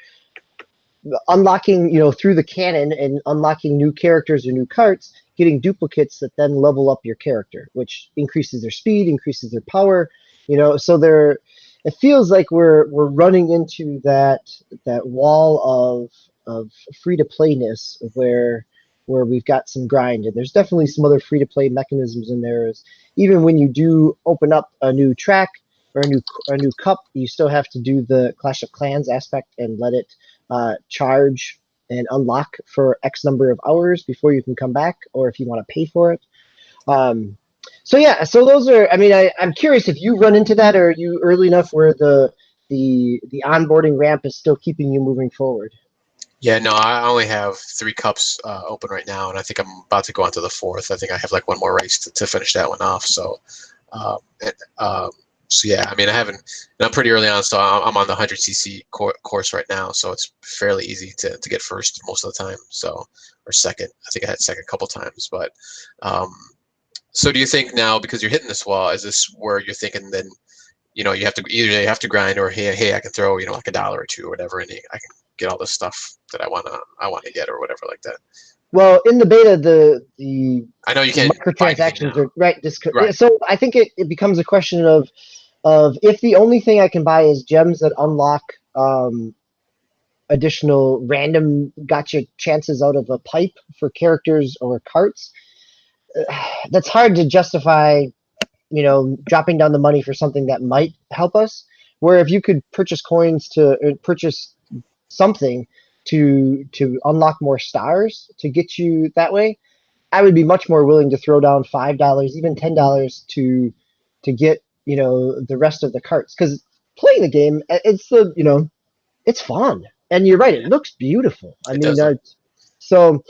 A: unlocking, through the canon and unlocking new characters or new carts, getting duplicates that then level up your character, which increases their speed, increases their power. So it feels like we're running into that wall of free to playness where we've got some grind, and there's definitely some other free to play mechanisms in there. Even when you do open up a new track or a new cup, you still have to do the Clash of Clans aspect and let it charge and unlock for X number of hours before you can come back, or if you want to pay for it. So those are. I mean, I'm curious if you run into that, or are you early enough where the onboarding ramp is still keeping you moving forward?
B: Yeah, no, I only have 3 cups open right now, and I think I'm about to go on to the 4th. I think I have like one more race to finish that one off. So, so yeah, I mean, I haven't. And I'm pretty early on, so I'm on the 100cc course right now, so it's fairly easy to get first most of the time. So, or second. I think I had second a couple times, but. So do you think now, because you're hitting this wall, is this where you're thinking then, you have to either you have to grind, or hey, I can throw like $1 or $2 or whatever, and I can get all this stuff that I want to get or whatever like that.
A: Well, in the beta, the
B: I know you can't
A: microtransactions are right.
B: Right.
A: So I think it becomes a question of if the only thing I can buy is gems that unlock additional random gotcha chances out of a pipe for characters or carts. That's hard to justify, dropping down the money for something that might help us. Where if you could purchase coins to purchase something to unlock more stars to get you that way, I would be much more willing to throw down $5, even $10 to get the rest of the carts, because playing the game, it's fun, and you're right, it looks beautiful. So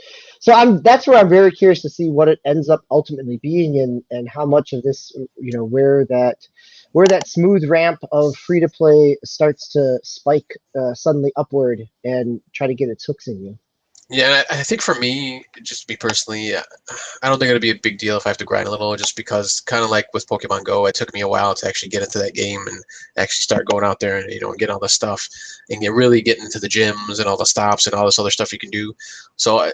A: that's where I'm very curious to see what it ends up ultimately being, and how much of this, where that smooth ramp of free to play starts to spike suddenly upward and try to get its hooks in you.
B: Yeah, I think for me, just me personally, I don't think it'll be a big deal if I have to grind a little, just because kind of like with Pokemon Go, it took me a while to actually get into that game and actually start going out there and and get all this stuff and really get into the gyms and all the stops and all this other stuff you can do. So I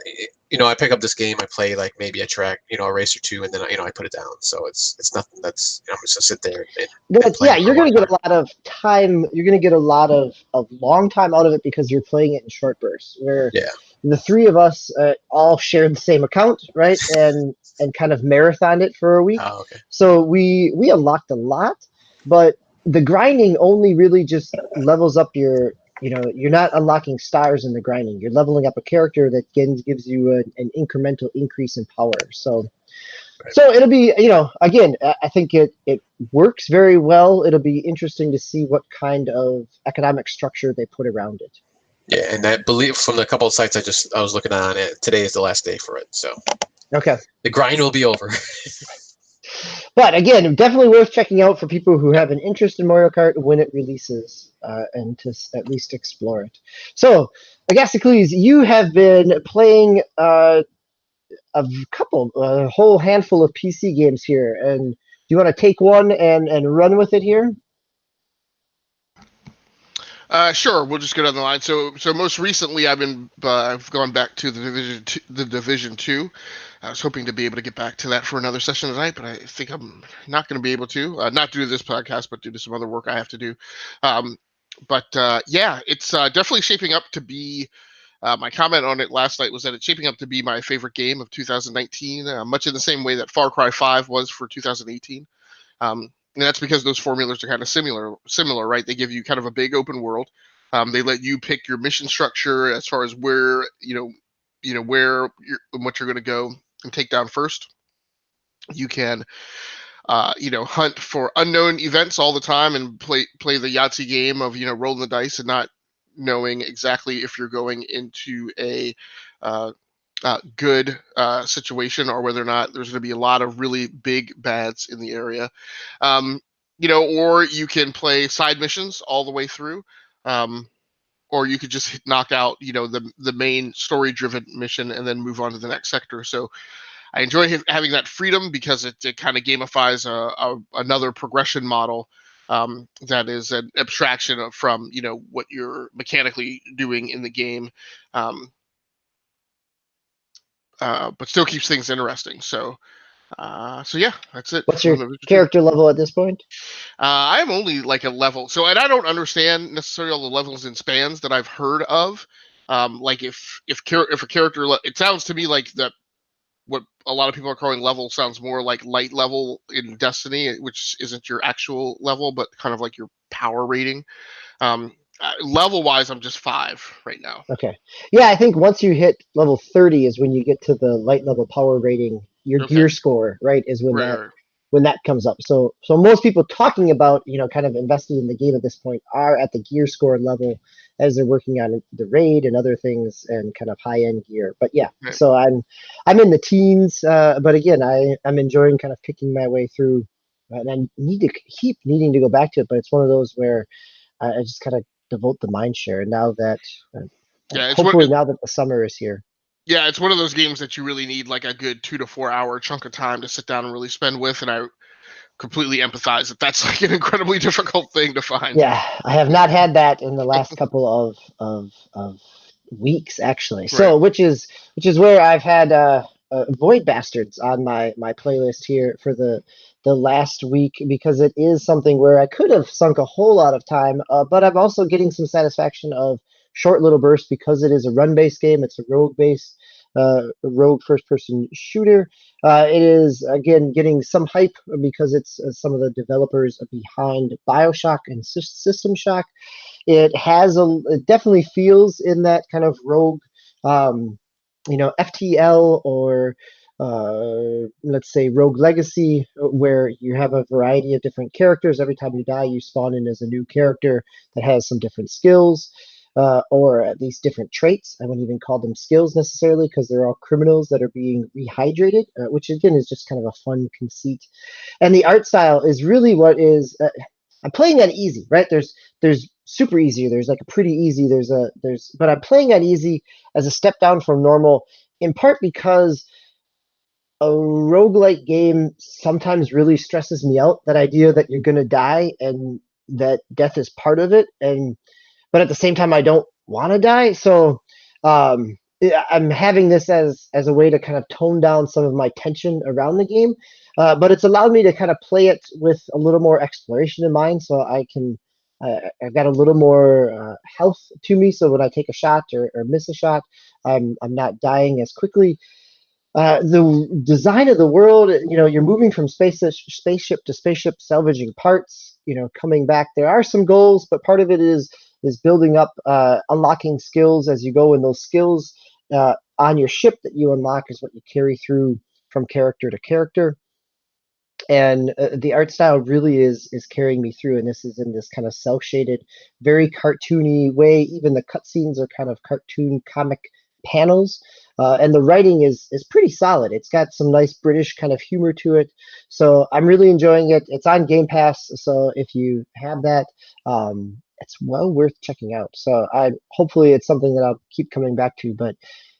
B: pick up this game, I play like maybe a track, a race or two, and then I put it down. So it's nothing that's I'm just gonna sit there and play.
A: Yeah, you're gonna get a lot of time. You're gonna get a lot of long time out of it because you're playing it in short bursts. Where the 3 of us all shared the same account, right? And kind of marathoned it for a week.
B: Oh, okay.
A: So we unlocked a lot, but the grinding only really just levels up your. You're not unlocking stars in the grinding. You're leveling up a character that gives you an incremental increase in power. So it'll be, again, I think it works very well. It'll be interesting to see what kind of economic structure they put around it.
B: Yeah, and I believe from the couple of sites I was looking on it, today is the last day for it. So
A: okay,
B: the grind will be over.
A: But again, definitely worth checking out for people who have an interest in Mario Kart when it releases, and to at least explore it. So, Agastocles, you have been playing a whole handful of PC games here, and do you want to take one and run with it here?
C: Sure, we'll just go down the line. So most recently, I've gone back to the Division 2. I was hoping to be able to get back to that for another session tonight, but I think I'm not going to be able to. Not due to this podcast, but due to some other work I have to do. Yeah, it's definitely shaping up to be. My comment on it last night was that it's shaping up to be my favorite game of 2019, much in the same way that Far Cry 5 was for 2018. And that's because those formulas are kind of similar, right? They give you kind of a big open world. They let you pick your mission structure as far as where what you're going to go and take down first. You can, hunt for unknown events all the time and play the Yahtzee game of rolling the dice and not knowing exactly if you're going into a good situation or whether or not there's going to be a lot of really big bads in the area. Or you can play side missions all the way through, or you could just knock out the main story driven mission and then move on to the next sector. So I enjoy having that freedom because it kind of gamifies another progression model that is an abstraction from what you're mechanically doing in the game, but still keeps things interesting. So yeah, that's it.
A: What's your character level at this point?
C: I am only like a level. So, and I don't understand necessarily all the levels and spans that I've heard of. Like if a character, it sounds to me like that what a lot of people are calling level sounds more like light level in Destiny, which isn't your actual level, but kind of like your power rating. Level wise, I'm just 5 right now.
A: Okay. Yeah, I think once you hit level 30 is when you get to the light level power rating. Your gear score, right, is when when that comes up. So most people talking about, kind of invested in the game at this point are at the gear score level as they're working on the raid and other things and kind of high end gear. But yeah, so I'm in the teens, but again, I'm enjoying kind of picking my way through, and I need to keep needing to go back to it. But it's one of those where I just kind of devote the mind share. And now that, hopefully now that the summer is here.
C: Yeah, it's one of those games that you really need like a good 2 to 4 hour chunk of time to sit down and really spend with. And I completely empathize that that's like an incredibly difficult thing to find.
A: Yeah, I have not had that in the last couple of weeks, actually. So, which is where I've had Void Bastards on my playlist here for the last week, because it is something where I could have sunk a whole lot of time, but I'm also getting some satisfaction of short little bursts because it is a run-based game. It's a rogue-based rogue first-person shooter. It is, again, getting some hype because it's some of the developers behind BioShock and System Shock. It definitely feels in that kind of rogue, FTL or let's say Rogue Legacy, where you have a variety of different characters. Every time you die, you spawn in as a new character that has some different skills. Or at least different traits. I wouldn't even call them skills necessarily, because they're all criminals that are being rehydrated, which again is just kind of a fun conceit. And the art style is really what is. I'm playing on easy, right? There's super easy. There's like a pretty easy. But I'm playing on easy as a step down from normal, in part because a roguelike game sometimes really stresses me out. That idea that you're gonna die and that death is part of it, but at the same time, I don't want to die. So I'm having this as a way to kind of tone down some of my tension around the game. But it's allowed me to kind of play it with a little more exploration in mind. So I've got a little more health to me. So when I take a shot or miss a shot, I'm not dying as quickly. The design of the world, you're moving from spaceship to spaceship, salvaging parts, coming back. There are some goals, but part of it is building up, unlocking skills as you go, and those skills on your ship that you unlock is what you carry through from character to character. And the art style really is carrying me through, and this is in this kind of cel-shaded, very cartoony way. Even the cutscenes are kind of cartoon comic panels, and the writing is pretty solid. It's got some nice British kind of humor to it, so I'm really enjoying it. It's on Game Pass, so if you have that, it's well worth checking out. So hopefully it's something that I'll keep coming back to, but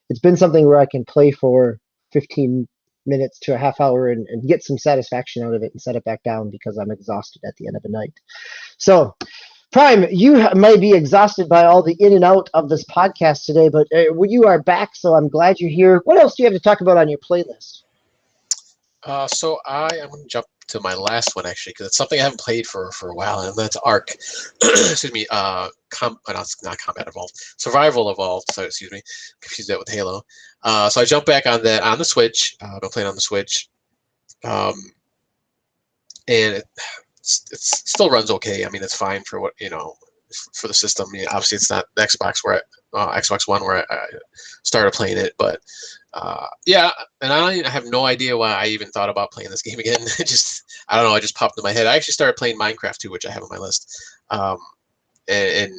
A: it's been something where I can play for 15 minutes to a half hour and get some satisfaction out of it and set it back down because I'm exhausted at the end of the night. So Prime, you might be exhausted by all the in and out of this podcast today, but you are back, so I'm glad you're here. What else do you have to talk about on your playlist?
B: So I am going to jump to my last one, actually, because it's something I haven't played for a while, and that's Ark. Excuse me. Not Combat Evolved. Survival Evolved. So, excuse me. Confuse that with Halo. So I jumped back on that on the Switch. I've been playing on the Switch. And it still runs okay. I mean, it's fine for what, for the system. I mean, obviously, it's not the Xbox One where I started playing it, but yeah, and I have no idea why I even thought about playing this game again. I don't know. It just popped in my head. I actually started playing Minecraft too, which I have on my list. And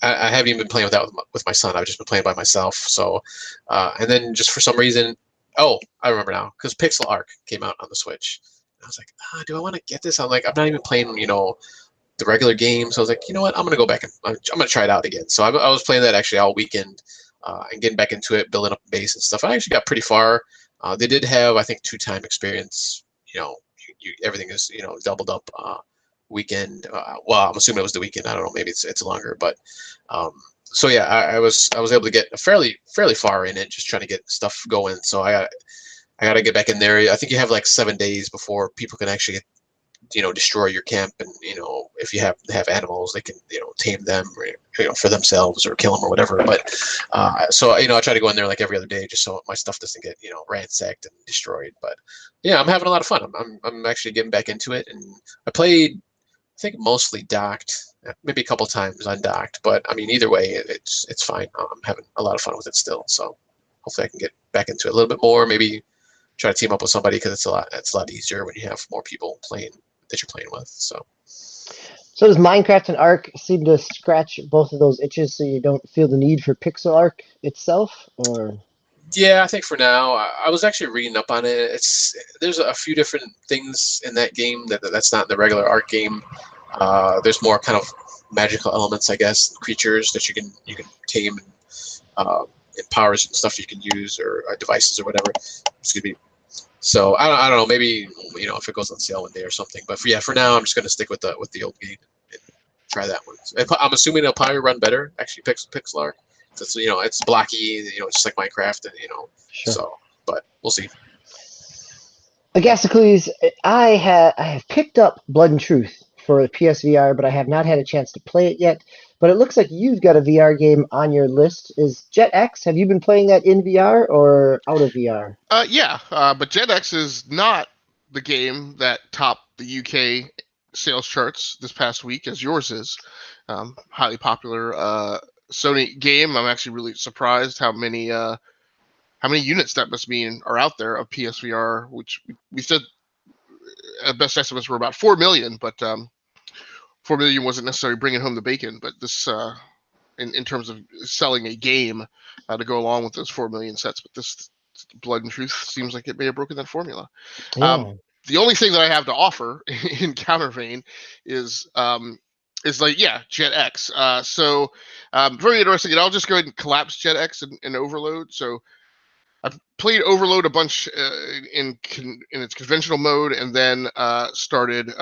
B: I haven't even been playing with my son. I've just been playing by myself. So, and then just for some reason, I remember now, because Pixel Arc came out on the Switch. I was like, do I want to get this? I'm not even playing, the regular game. So I was like, you know what? I'm going to go back and I'm going to try it out again. So I was playing that actually all weekend and getting back into it, building up a base and stuff. I actually got pretty far. They did have, I think, 2-time experience. Everything is, doubled up weekend. Well, I'm assuming it was the weekend. I don't know. Maybe it's longer, but so yeah, I was able to get fairly far in it, just trying to get stuff going. So I got to get back in there. I think you have like 7 days before people can actually destroy your camp, and if you have animals, they can tame them, or, for themselves, or kill them or whatever. But so I try to go in there like every other day, just so my stuff doesn't get ransacked and destroyed. But yeah, I'm having a lot of fun. I'm actually getting back into it, and I played, I think, mostly docked, maybe a couple times undocked. But I mean, either way, it's fine. I'm having a lot of fun with it still. So hopefully I can get back into it a little bit more. Maybe try to team up with somebody, because it's a lot easier when you have more people playing that you're playing with. So
A: does Minecraft and Ark seem to scratch both of those itches, so you don't feel the need for Pixel Ark itself, or?
B: Yeah, I think for now, I was actually reading up on it. There's a few different things in that game that's not in the regular Ark game. There's more kind of magical elements, I guess, creatures that you can tame, and powers and stuff you can use, or devices or whatever. Excuse me. So I don't know. Maybe if it goes on sale one day or something. But for now, I'm just gonna stick with the old game and try that one. I'm assuming it'll probably run better. Actually, Pixel Art. It's it's blocky. Just like Minecraft, and
A: Sure.
B: So, but we'll see.
A: Agasicles, I have picked up Blood and Truth for the PSVR, but I have not had a chance to play it yet. But it looks like you've got a VR game on your list. Is JetX? Have you been playing that in VR or out of VR?
C: Yeah, but JetX is not the game that topped the UK sales charts this past week, as yours is. Highly popular Sony game. I'm actually really surprised how many units that must mean are out there of PSVR, which we said best estimates were about 4 million, but 4 million wasn't necessarily bringing home the bacon. But this, in terms of selling a game to go along with those 4 million sets, but this Blood and Truth seems like it may have broken that formula.
A: Yeah.
C: The only thing that I have to offer in countervein is JetX. So very interesting. And I'll just go ahead and collapse JetX and Overload. So I've played Overload a bunch in its conventional mode, and then started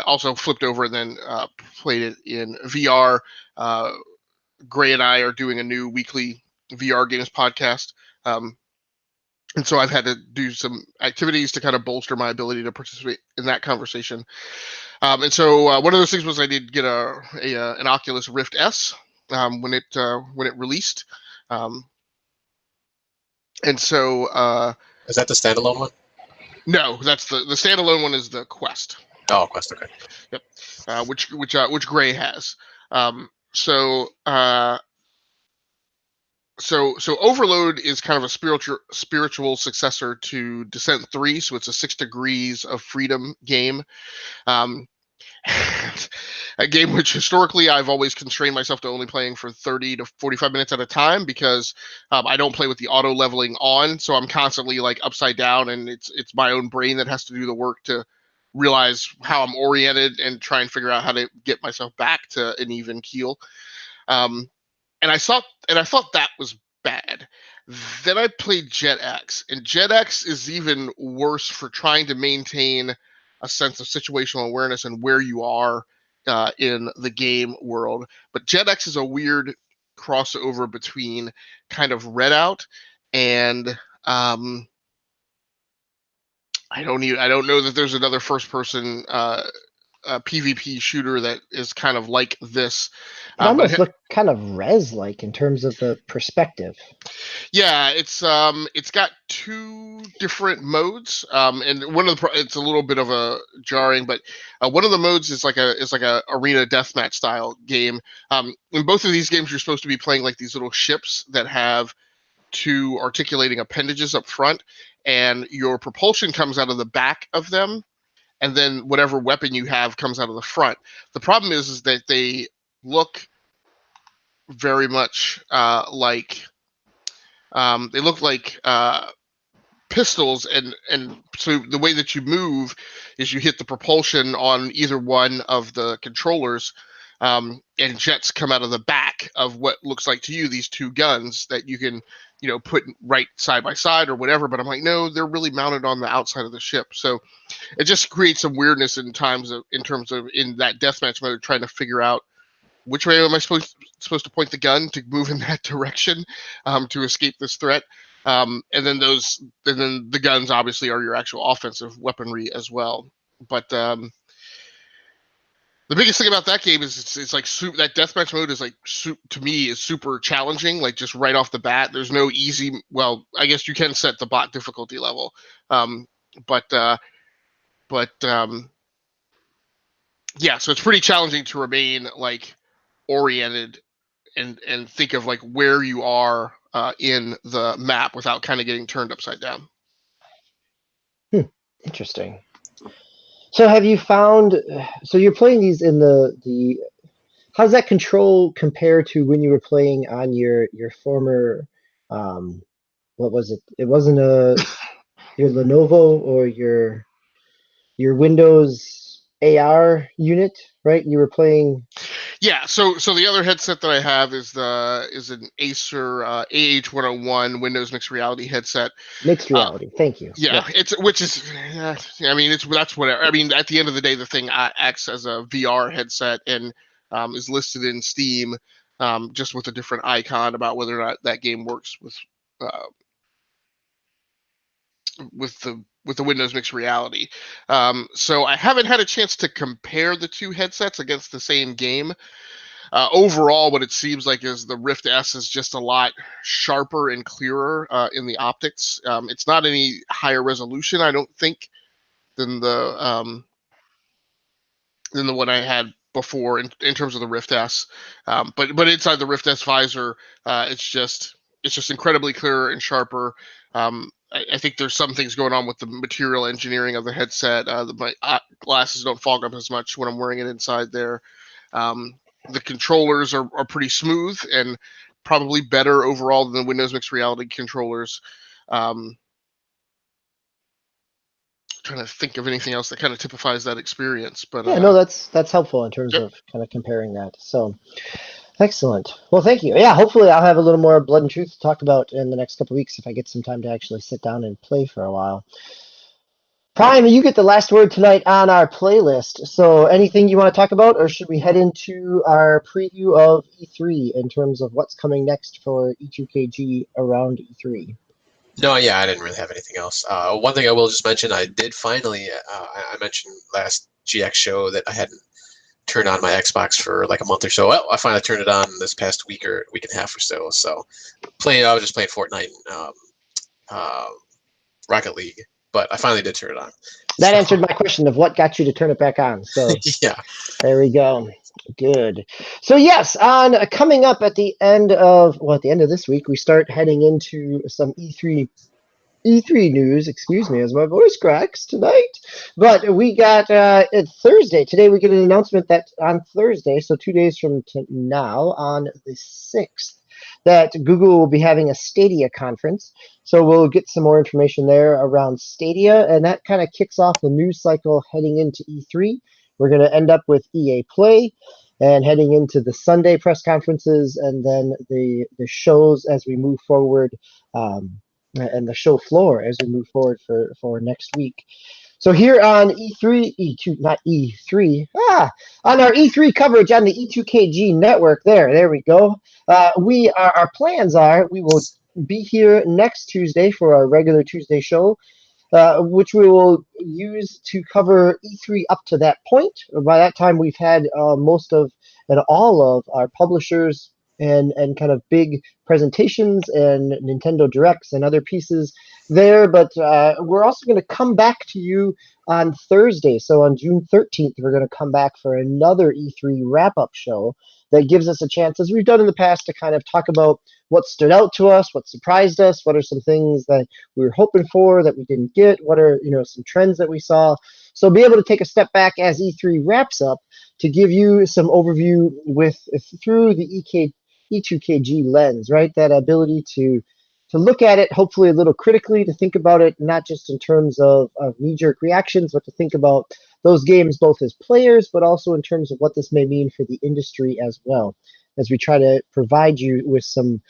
C: also flipped over and then played it in VR. Gray and I are doing a new weekly VR games podcast. And so I've had to do some activities to kind of bolster my ability to participate in that conversation. And so one of those things was I did get an Oculus Rift S when it released. And so
B: is that the standalone one?
C: No, that's the standalone one is the Quest.
B: Oh, Quest, okay.
C: Yep. Which Gray has. So Overload is kind of a spiritual successor to Descent 3, so it's a 6 Degrees of Freedom game. A game which historically I've always constrained myself to only playing for 30 to 45 minutes at a time, because I don't play with the auto leveling on, so I'm constantly like upside down, and it's my own brain that has to do the work to realize how I'm oriented and try and figure out how to get myself back to an even keel. And I thought that was bad. Then I played JetX, and JetX is even worse for trying to maintain a sense of situational awareness and where you are in the game world. But JetX is a weird crossover between kind of Redout and I don't know that there's another first person PvP shooter that is kind of like this.
A: It almost looked kind of Res-like in terms of the perspective.
C: Yeah, it's got 2 different modes, and it's a little bit of a jarring, but one of the modes is like a arena deathmatch style game. In both of these games, you're supposed to be playing like these little ships that have 2 articulating appendages up front, and your propulsion comes out of the back of them, and then whatever weapon you have comes out of the front. The problem is that they look very much like pistols, and so the way that you move is you hit the propulsion on either one of the controllers, and jets come out of the back of what looks like to you these 2 guns that you can put right side by side or whatever. But I'm like, no, they're really mounted on the outside of the ship. So it just creates some weirdness in terms of in that deathmatch mode, trying to figure out which way am I supposed to point the gun to move in that direction to escape this threat. And then the guns obviously are your actual offensive weaponry as well. But the biggest thing about that game is it's like that deathmatch mode is like to me is super challenging. Like just right off the bat, there's no easy. Well, I guess you can set the bot difficulty level, but yeah. So it's pretty challenging to remain like oriented and think of like where you are in the map without kind of getting turned upside down.
A: Interesting. So have you found, so you're playing these in the how's that control compare to when you were playing on your former, what was it? It wasn't your Lenovo or your Windows AR unit, right? You were playing.
C: Yeah, so the other headset that I have is an Acer AH101 Windows Mixed Reality headset.
A: Mixed reality. Thank you.
C: Yeah,
A: Yep.
C: That's whatever. I mean, at the end of the day, the thing acts as a VR headset and is listed in Steam, just with a different icon about whether or not that game works with the Windows Mixed Reality. So I haven't had a chance to compare the two headsets against the same game. Overall, what it seems like is the Rift S is just a lot sharper and clearer in the optics. It's not any higher resolution, I don't think, than the one I had before in terms of the Rift S. But inside the Rift S visor, it's just incredibly clearer and sharper. I think there's some things going on with the material engineering of the headset. My glasses don't fog up as much when I'm wearing it inside there. The controllers are pretty smooth and probably better overall than the Windows Mixed Reality controllers. Trying to think of anything else that kind of typifies that experience. But
A: yeah, no, that's helpful in terms of kind of comparing that. So excellent. Well, thank you. Yeah, hopefully I'll have a little more Blood and Truth to talk about in the next couple of weeks if I get some time to actually sit down and play for a while. Prime, you get the last word tonight on our playlist. So anything you want to talk about, or should we head into our preview of E3 in terms of what's coming next for E2KG around E3?
B: No, yeah, I didn't really have anything else. One thing I will just mention, I did finally, I mentioned last GX show that I hadn't turned on my Xbox for like a month or so. Well, I finally turned it on this past week and a half or so. So I was just playing Fortnite and Rocket League. But I finally did turn it on.
A: That answered my question of what got you to turn it back on. So
B: yeah,
A: there we go. Good. So yes, on coming up at the end of this week, we start heading into some E3 news. Excuse me, as my voice cracks tonight. But we got it's Thursday today. We get an announcement that on Thursday, so 2 days from now, on the 6th. That Google will be having a Stadia conference. So we'll get some more information there around Stadia, and that kind of kicks off the news cycle heading into E3. We're going to end up with EA Play and heading into the Sunday press conferences and then the shows as we move forward and the show floor as we move forward for next week. So here on E3, on our E3 coverage on the E2KG network, there we go. Our plans are we will be here next Tuesday for our regular Tuesday show, which we will use to cover E3 up to that point. By that time, we've had most of and all of our publishers and kind of big presentations and Nintendo Directs and other pieces there. But we're also going to come back to you on Thursday. So on June 13th, we're going to come back for another E3 wrap-up show that gives us a chance, as we've done in the past, to kind of talk about what stood out to us, what surprised us, what are some things that we were hoping for that we didn't get, what are some trends that we saw. So be able to take a step back as E3 wraps up to give you some overview through the E2KG lens, right? That ability to look at it, hopefully a little critically, to think about it, not just in terms of knee-jerk reactions, but to think about those games both as players, but also in terms of what this may mean for the industry as well. as we try to provide you with some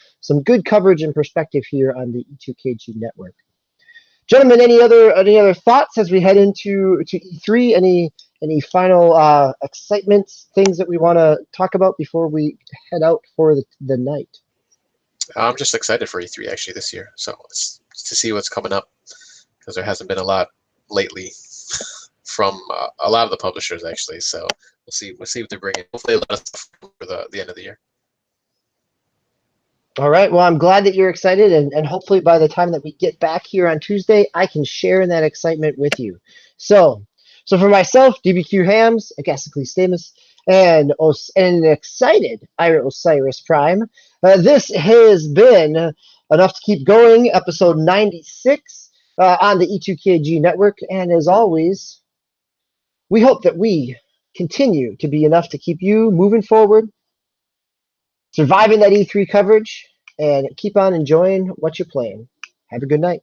A: good coverage and perspective here on the E2KG network. Gentlemen, any other thoughts as we head into E3? Any final excitement, things that we want to talk about before we head out for the night?
B: I'm just excited for E3 actually this year. So it's to see what's coming up, because there hasn't been a lot lately from a lot of the publishers actually. So we'll see what they're bringing. Hopefully a lot of stuff for the end of the year.
A: All right. Well, I'm glad that you're excited, and hopefully by the time that we get back here on Tuesday, I can share in that excitement with you. So for myself, DBQ Hams, Agasically Stamus, and an excited Ira Osiris Prime, this has been Enough to Keep Going, episode 96 on the E2KG network. And as always, we hope that we continue to be enough to keep you moving forward, surviving that E3 coverage, and keep on enjoying what you're playing. Have a good night.